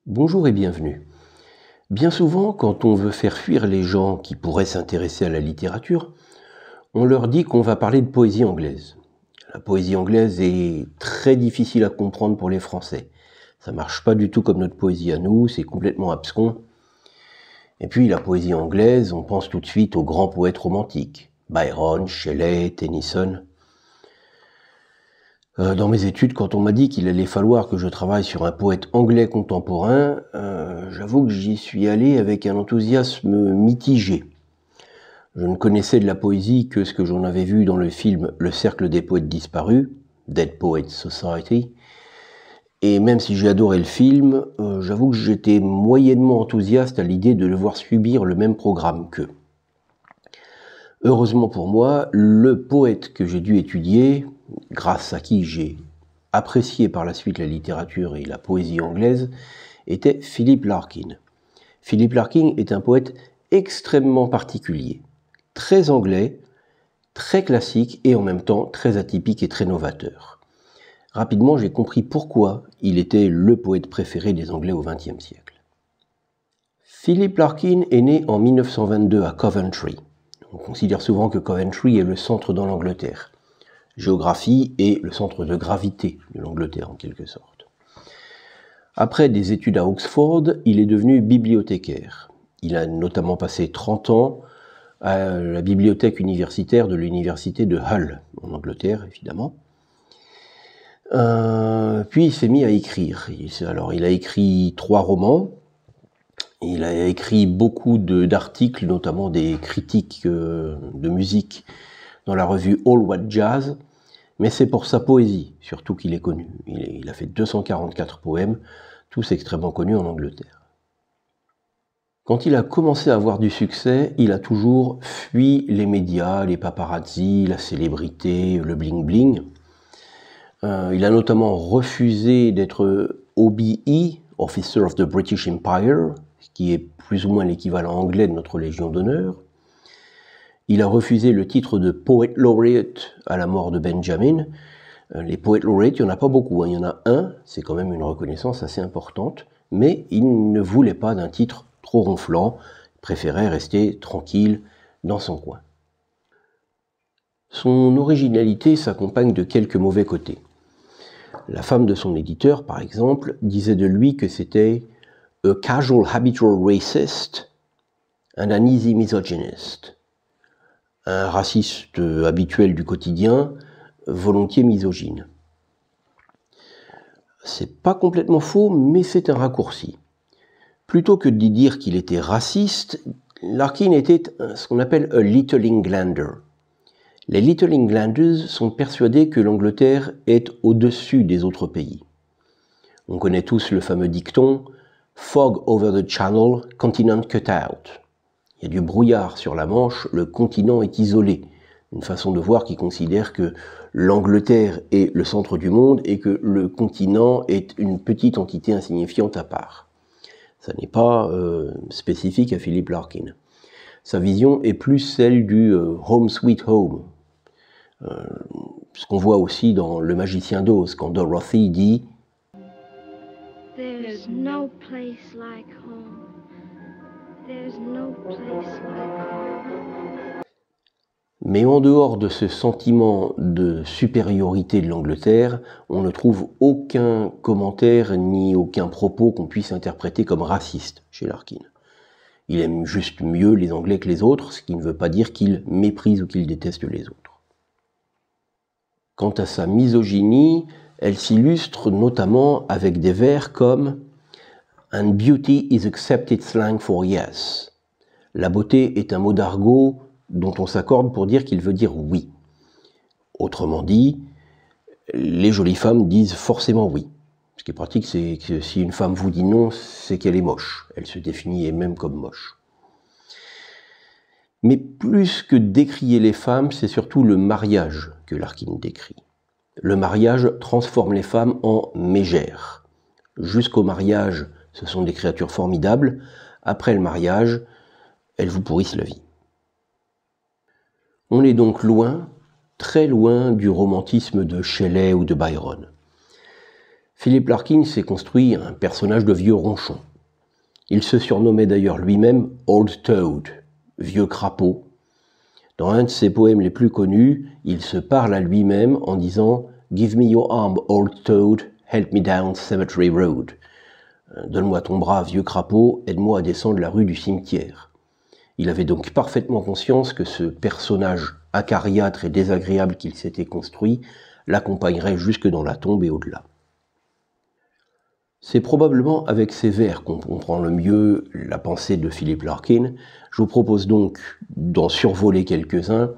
Bonjour et bienvenue. Bien souvent, quand on veut faire fuir les gens qui pourraient s'intéresser à la littérature, on leur dit qu'on va parler de poésie anglaise. La poésie anglaise est très difficile à comprendre pour les Français. Ça marche pas du tout comme notre poésie à nous, c'est complètement abscon. Et puis la poésie anglaise, on pense tout de suite aux grands poètes romantiques. Byron, Shelley, Tennyson. Dans mes études, quand on m'a dit qu'il allait falloir que je travaille sur un poète anglais contemporain, j'avoue que j'y suis allé avec un enthousiasme mitigé. Je ne connaissais de la poésie que ce que j'en avais vu dans le film Le Cercle des poètes disparus, Dead Poets Society, et même si j'ai adoré le film, j'avoue que j'étais moyennement enthousiaste à l'idée de devoir subir le même programme qu'eux. Heureusement pour moi, le poète que j'ai dû étudier, grâce à qui j'ai apprécié par la suite la littérature et la poésie anglaise, était Philip Larkin. Philip Larkin est un poète extrêmement particulier, très anglais, très classique et en même temps très atypique et très novateur. Rapidement, j'ai compris pourquoi il était le poète préféré des Anglais au XXe siècle. Philip Larkin est né en 1922 à Coventry. On considère souvent que Coventry est le centre de l'Angleterre. Géographie est le centre de gravité de l'Angleterre en quelque sorte. Après des études à Oxford, il est devenu bibliothécaire. Il a notamment passé 30 ans à la bibliothèque universitaire de l'université de Hull, en Angleterre évidemment. Puis il s'est mis à écrire. Alors il a écrit 3 romans. Il a écrit beaucoup d'articles, notamment des critiques de musique dans la revue All What Jazz, mais c'est pour sa poésie, surtout qu'il est connu. Il a fait 244 poèmes, tous extrêmement connus en Angleterre. Quand il a commencé à avoir du succès, il a toujours fui les médias, les paparazzi, la célébrité, le bling-bling. Il a notamment refusé d'être OBE, Officer of the British Empire, qui est plus ou moins l'équivalent anglais de notre Légion d'honneur. Il a refusé le titre de Poet Laureate à la mort de Benjamin. Les Poet Laureate, il n'y en a pas beaucoup, il y en a un, c'est quand même une reconnaissance assez importante, mais il ne voulait pas d'un titre trop ronflant, il préférait rester tranquille dans son coin. Son originalité s'accompagne de quelques mauvais côtés. La femme de son éditeur, par exemple, disait de lui que c'était « a casual habitual racist and an easy misogynist ». Un raciste habituel du quotidien, volontiers misogyne. C'est pas complètement faux, mais c'est un raccourci. Plutôt que de dire qu'il était raciste, Larkin était ce qu'on appelle a Little Englander. Les Little Englanders sont persuadés que l'Angleterre est au-dessus des autres pays. On connaît tous le fameux dicton « Fog over the Channel, continent cut out ». Il y a du brouillard sur la Manche, le continent est isolé. Une façon de voir qui considère que l'Angleterre est le centre du monde et que le continent est une petite entité insignifiante à part. Ça n'est pas spécifique à Philip Larkin. Sa vision est plus celle du Home Sweet Home. Ce qu'on voit aussi dans Le Magicien d'Oz, quand Dorothy dit « There's no place like home. There's no place like home. » Mais en dehors de ce sentiment de supériorité de l'Angleterre, on ne trouve aucun commentaire ni aucun propos qu'on puisse interpréter comme raciste chez Larkin. Il aime juste mieux les Anglais que les autres, ce qui ne veut pas dire qu'il méprise ou qu'il déteste les autres. Quant à sa misogynie, elle s'illustre notamment avec des vers comme « And beauty is accepted slang for yes ». La beauté est un mot d'argot dont on s'accorde pour dire qu'il veut dire oui. Autrement dit, les jolies femmes disent forcément oui. Ce qui est pratique, c'est que si une femme vous dit non, c'est qu'elle est moche. Elle se définit elle-même comme moche. Mais plus que décrier les femmes, c'est surtout le mariage que Larkin décrit. Le mariage transforme les femmes en mégères. Jusqu'au mariage, ce sont des créatures formidables. Après le mariage, elles vous pourrissent la vie. On est donc loin, très loin du romantisme de Shelley ou de Byron. Philip Larkin s'est construit un personnage de vieux ronchon. Il se surnommait d'ailleurs lui-même Old Toad, vieux crapaud. Dans un de ses poèmes les plus connus, il se parle à lui-même en disant « Give me your arm, old toad, help me down Cemetery Road ». Donne-moi ton bras, vieux crapaud, aide-moi à descendre la rue du cimetière. Il avait donc parfaitement conscience que ce personnage acariâtre et désagréable qu'il s'était construit l'accompagnerait jusque dans la tombe et au-delà. C'est probablement avec ces vers qu'on comprend le mieux la pensée de Philip Larkin. Je vous propose donc d'en survoler quelques-uns.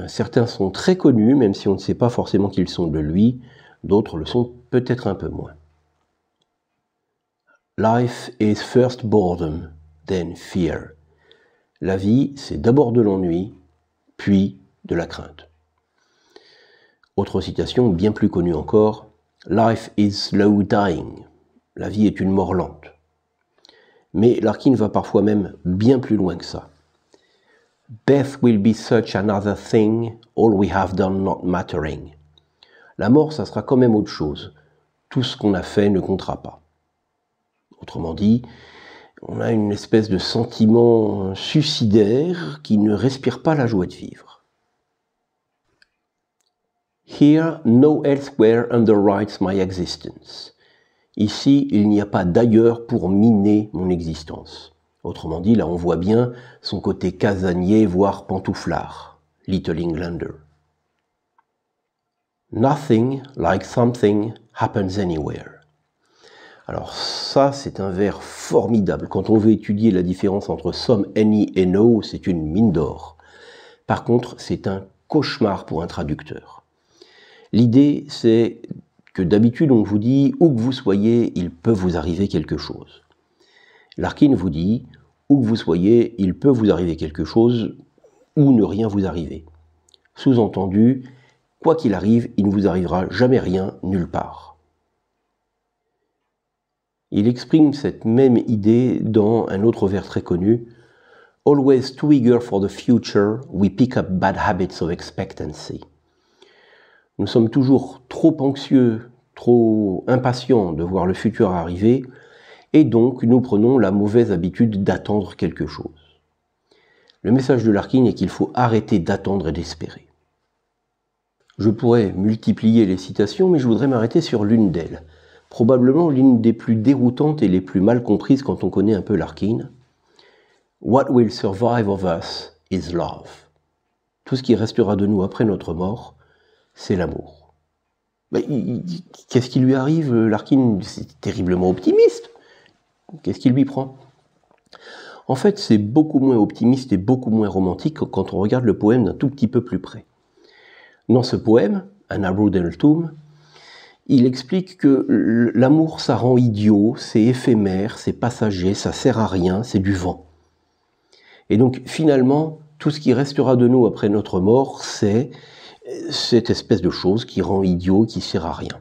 Certains sont très connus, même si on ne sait pas forcément qu'ils sont de lui. D'autres le sont peut-être un peu moins. Life is first boredom, then fear. La vie, c'est d'abord de l'ennui, puis de la crainte. Autre citation bien plus connue encore. Life is slow dying. La vie est une mort lente. Mais Larkin va parfois même bien plus loin que ça. Death will be such another thing, all we have done not mattering. La mort, ça sera quand même autre chose. Tout ce qu'on a fait ne comptera pas. Autrement dit, on a une espèce de sentiment suicidaire qui ne respire pas la joie de vivre. Here, no elsewhere underwrites my existence. Ici, il n'y a pas d'ailleurs pour miner mon existence. Autrement dit, là on voit bien son côté casanier, voire pantouflard, Little Englander. Nothing like something happens anywhere. Alors ça, c'est un vers formidable. Quand on veut étudier la différence entre some, any et no, c'est une mine d'or. Par contre, c'est un cauchemar pour un traducteur. L'idée, c'est que d'habitude, on vous dit, où que vous soyez, il peut vous arriver quelque chose. Larkin vous dit, où que vous soyez, il peut vous arriver quelque chose, ou ne rien vous arriver. Sous-entendu, quoi qu'il arrive, il ne vous arrivera jamais rien, nulle part. Il exprime cette même idée dans un autre vers très connu. Always too eager for the future, we pick up bad habits of expectancy. Nous sommes toujours trop anxieux, trop impatients de voir le futur arriver, et donc nous prenons la mauvaise habitude d'attendre quelque chose. Le message de Larkin est qu'il faut arrêter d'attendre et d'espérer. Je pourrais multiplier les citations, mais je voudrais m'arrêter sur l'une d'elles. Probablement l'une des plus déroutantes et les plus mal comprises quand on connaît un peu Larkin. What will survive of us is love. Tout ce qui restera de nous après notre mort, c'est l'amour. Qu'est-ce qui lui arrive, Larkin? C'est terriblement optimiste. Qu'est-ce qui lui prend? En fait, c'est beaucoup moins optimiste et beaucoup moins romantique quand on regarde le poème d'un tout petit peu plus près. Dans ce poème, An Arrow in the Tomb, il explique que l'amour, ça rend idiot, c'est éphémère, c'est passager, ça sert à rien, c'est du vent. Et donc, finalement, tout ce qui restera de nous après notre mort, c'est cette espèce de chose qui rend idiot, qui sert à rien.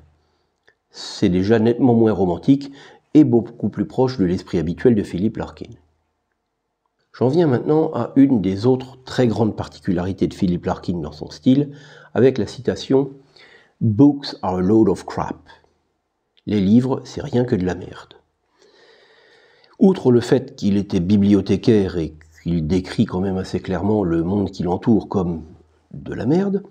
C'est déjà nettement moins romantique et beaucoup plus proche de l'esprit habituel de Philip Larkin. J'en viens maintenant à une des autres très grandes particularités de Philip Larkin dans son style, avec la citation « Books are a load of crap ». Les livres, c'est rien que de la merde. Outre le fait qu'il était bibliothécaire et qu'il décrit quand même assez clairement le monde qui l'entoure comme de la merde,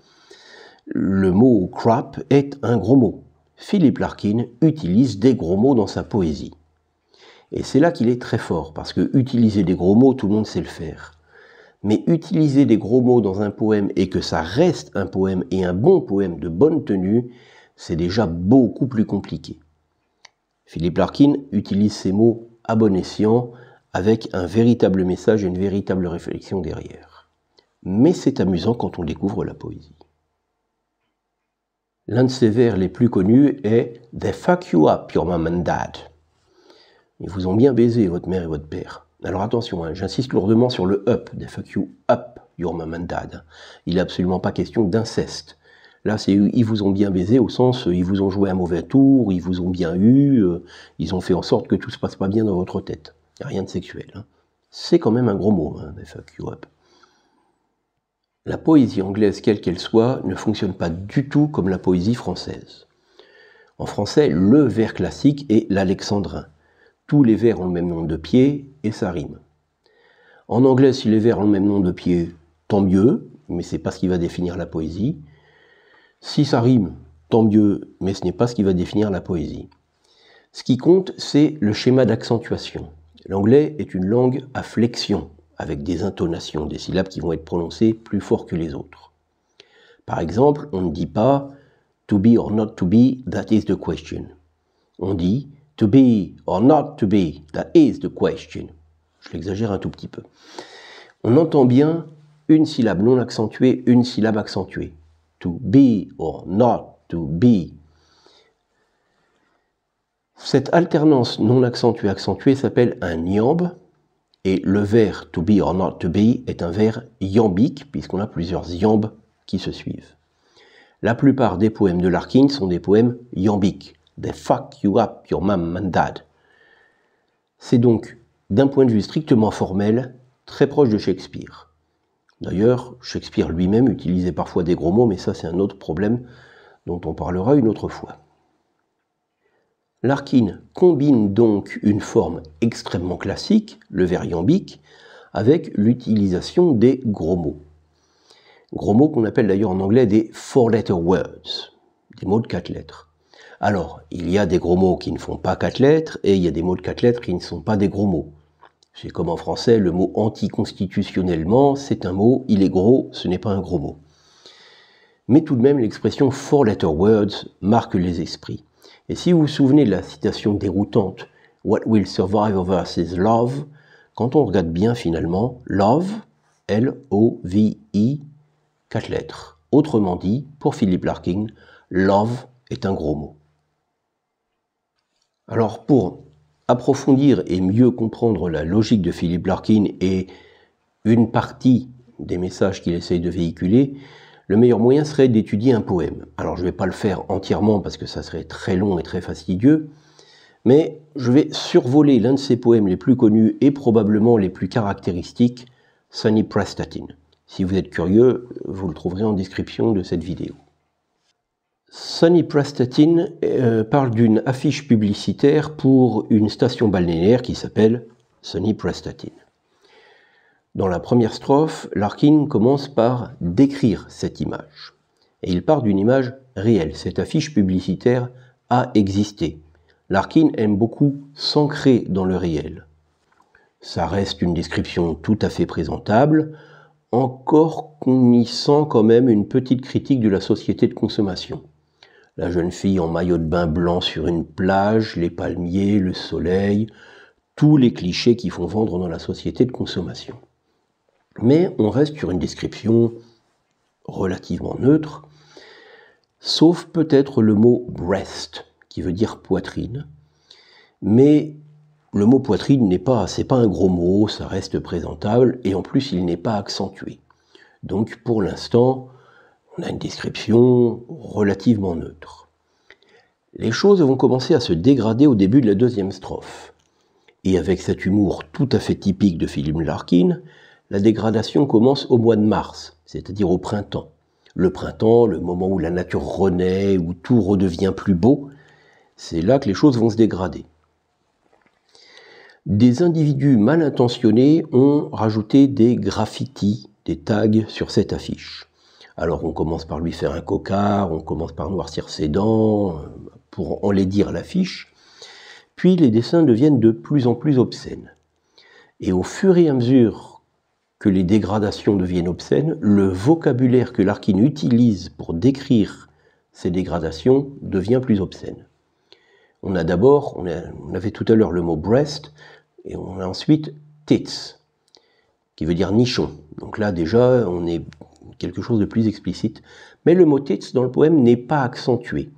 le mot « crap » est un gros mot. Philip Larkin utilise des gros mots dans sa poésie. Et c'est là qu'il est très fort, parce que utiliser des gros mots, tout le monde sait le faire. Mais utiliser des gros mots dans un poème et que ça reste un poème et un bon poème de bonne tenue, c'est déjà beaucoup plus compliqué. Philip Larkin utilise ces mots à bon escient, avec un véritable message et une véritable réflexion derrière. Mais c'est amusant quand on découvre la poésie. L'un de ses vers les plus connus est « They fuck you up, your mom and dad ». Ils vous ont bien baisé, votre mère et votre père. Alors attention, j'insiste lourdement sur le « up », « They fuck you up, your mom and dad ». Il n'est absolument pas question d'inceste. Là, c'est « ils vous ont bien baisé » au sens « ils vous ont joué un mauvais tour, ils vous ont bien eu, ils ont fait en sorte que tout se passe pas bien dans votre tête ». Il n'y a rien de sexuel. C'est quand même un gros mot, « They fuck you up ». La poésie anglaise, quelle qu'elle soit, ne fonctionne pas du tout comme la poésie française. En français, le vers classique est l'alexandrin. Tous les vers ont le même nombre de pieds et ça rime. En anglais, si les vers ont le même nombre de pieds, tant mieux, mais ce n'est pas ce qui va définir la poésie. Si ça rime, tant mieux, mais ce n'est pas ce qui va définir la poésie. Ce qui compte, c'est le schéma d'accentuation. L'anglais est une langue à flexion, avec des intonations, des syllabes qui vont être prononcées plus fort que les autres. Par exemple, on ne dit pas « to be or not to be, that is the question ». On dit « to be or not to be, that is the question ». Je l'exagère un tout petit peu. On entend bien une syllabe non accentuée, une syllabe accentuée. To be or not to be. Cette alternance non accentuée s'appelle un iambe, et le vers to be or not to be est un vers iambique, puisqu'on a plusieurs iambes qui se suivent. La plupart des poèmes de Larkin sont des poèmes iambiques. They fuck you up, your mom and dad. C'est donc, d'un point de vue strictement formel, très proche de Shakespeare. D'ailleurs, Shakespeare lui-même utilisait parfois des gros mots, mais ça c'est un autre problème dont on parlera une autre fois. Larkin combine donc une forme extrêmement classique, le vers iambique, avec l'utilisation des gros mots. Gros mots qu'on appelle d'ailleurs en anglais des four-letter words, des mots de 4 lettres. Alors, il y a des gros mots qui ne font pas 4 lettres, et il y a des mots de 4 lettres qui ne sont pas des gros mots. C'est comme en français, le mot anticonstitutionnellement, c'est un mot, il est gros, ce n'est pas un gros mot. Mais tout de même, l'expression four-letter words marque les esprits. Et si vous vous souvenez de la citation déroutante « What will survive of us is love », quand on regarde bien finalement, love, L-O-V-I, 4 lettres. Autrement dit, pour Philip Larkin, love est un gros mot. Alors pour approfondir et mieux comprendre la logique de Philip Larkin et une partie des messages qu'il essaye de véhiculer, le meilleur moyen serait d'étudier un poème. Alors je ne vais pas le faire entièrement parce que ça serait très long et très fastidieux, mais je vais survoler l'un de ses poèmes les plus connus et probablement les plus caractéristiques, Sonny Prestatyn. Si vous êtes curieux, vous le trouverez en description de cette vidéo. Sonny Prestatyn parle d'une affiche publicitaire pour une station balnéaire qui s'appelle Sonny Prestatyn. Dans la première strophe, Larkin commence par décrire cette image. Et il part d'une image réelle. Cette affiche publicitaire a existé. Larkin aime beaucoup s'ancrer dans le réel. Ça reste une description tout à fait présentable, encore qu'on y sent quand même une petite critique de la société de consommation. La jeune fille en maillot de bain blanc sur une plage, les palmiers, le soleil, tous les clichés qui font vendre dans la société de consommation. Mais on reste sur une description relativement neutre, sauf peut-être le mot breast, qui veut dire poitrine. Mais le mot poitrine c'est pas un gros mot, ça reste présentable, et en plus il n'est pas accentué. Donc pour l'instant, on a une description relativement neutre. Les choses vont commencer à se dégrader au début de la deuxième strophe. Et avec cet humour tout à fait typique de Philip Larkin, la dégradation commence au mois de mars, c'est-à-dire au printemps. Le printemps, le moment où la nature renaît, où tout redevient plus beau, c'est là que les choses vont se dégrader. Des individus mal intentionnés ont rajouté des graffitis, des tags sur cette affiche. Alors on commence par lui faire un cocard, on commence par noircir ses dents, pour enlaidir l'affiche, puis les dessins deviennent de plus en plus obscènes. Et au fur et à mesure que les dégradations deviennent obscènes, le vocabulaire que Larkin utilise pour décrire ces dégradations devient plus obscène. On avait tout à l'heure le mot breast, et on a ensuite tits, qui veut dire nichon. Donc là déjà, on est quelque chose de plus explicite. Mais le mot tits dans le poème n'est pas accentué.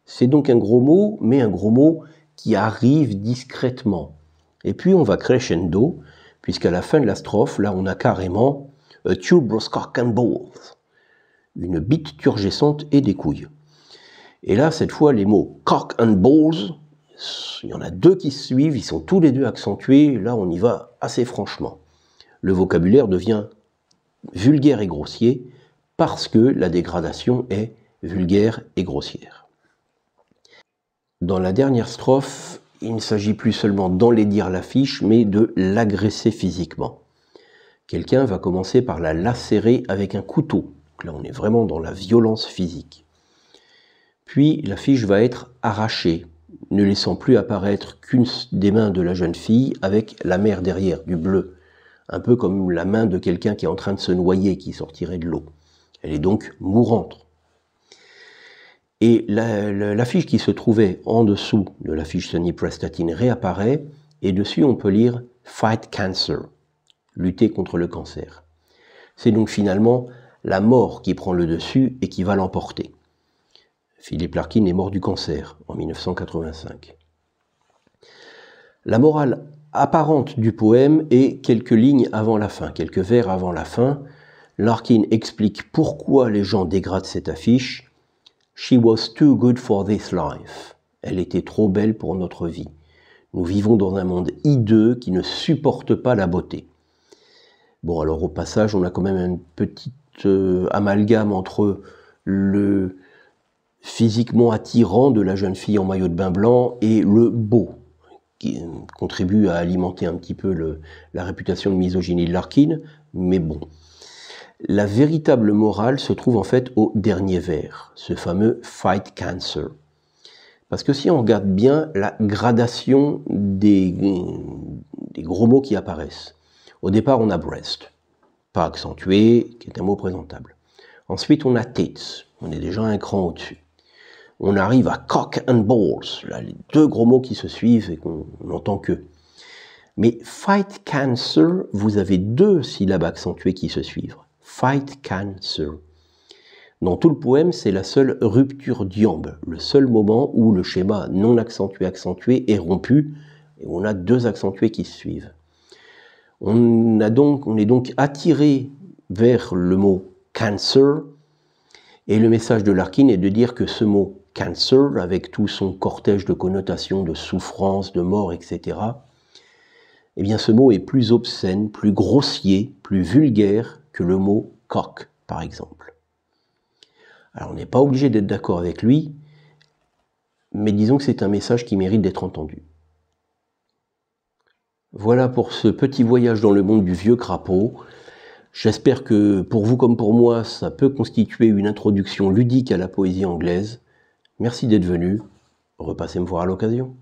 C'est donc un gros mot, mais un gros mot qui arrive discrètement. Et puis on va crescendo, puisqu'à la fin de la strophe, là on a carrément a tuberous cock and balls, une bite turgescente et des couilles. Et là, cette fois, les mots cock and balls, il y en a deux qui se suivent, ils sont tous les deux accentués, là on y va assez franchement. Le vocabulaire devient vulgaire et grossier parce que la dégradation est vulgaire et grossière. Dans la dernière strophe, il ne s'agit plus seulement d'enlaidir l'affiche, mais de l'agresser physiquement. Quelqu'un va commencer par la lacérer avec un couteau. Donc là, on est vraiment dans la violence physique. Puis l'affiche va être arrachée, ne laissant plus apparaître qu'une des mains de la jeune fille avec la mer derrière, du bleu. Un peu comme la main de quelqu'un qui est en train de se noyer, qui sortirait de l'eau. Elle est donc mourante. Et l'affiche qui se trouvait en dessous de l'affiche Sonny Prestatyn réapparaît, et dessus on peut lire « Fight Cancer », lutter contre le cancer. C'est donc finalement la mort qui prend le dessus et qui va l'emporter. Philip Larkin est mort du cancer en 1985. La morale apparente du poème est quelques lignes avant la fin, quelques vers avant la fin. Larkin explique pourquoi les gens dégradent cette affiche. « She was too good for this life ». Elle était trop belle pour notre vie. Nous vivons dans un monde hideux qui ne supporte pas la beauté. Bon, alors au passage, on a quand même une petite amalgame entre le physiquement attirant de la jeune fille en maillot de bain blanc et le beau, qui contribue à alimenter un petit peu la réputation de misogynie de Larkin, mais bon. La véritable morale se trouve en fait au dernier vers, ce fameux « Fight Cancer ». Parce que si on regarde bien la gradation des gros mots qui apparaissent, au départ on a « breast », pas accentué, qui est un mot présentable. Ensuite on a « tits », on est déjà un cran au-dessus. On arrive à « cock and balls », là, les deux gros mots qui se suivent et qu'on n'entend que. Mais « fight cancer », vous avez deux syllabes accentuées qui se suivent. « Fight cancer ». Dans tout le poème, c'est la seule rupture d'iambe, le seul moment où le schéma non accentué est rompu, et on a deux accentués qui se suivent. On est donc attiré vers le mot « cancer », et le message de Larkin est de dire que ce mot « cancer », avec tout son cortège de connotations, de souffrance, de mort, etc., eh bien ce mot est plus obscène, plus grossier, plus vulgaire que le mot « cock », par exemple. Alors on n'est pas obligé d'être d'accord avec lui, mais disons que c'est un message qui mérite d'être entendu. Voilà pour ce petit voyage dans le monde du vieux crapaud. J'espère que pour vous comme pour moi, ça peut constituer une introduction ludique à la poésie anglaise. Merci d'être venu. Repassez me voir à l'occasion.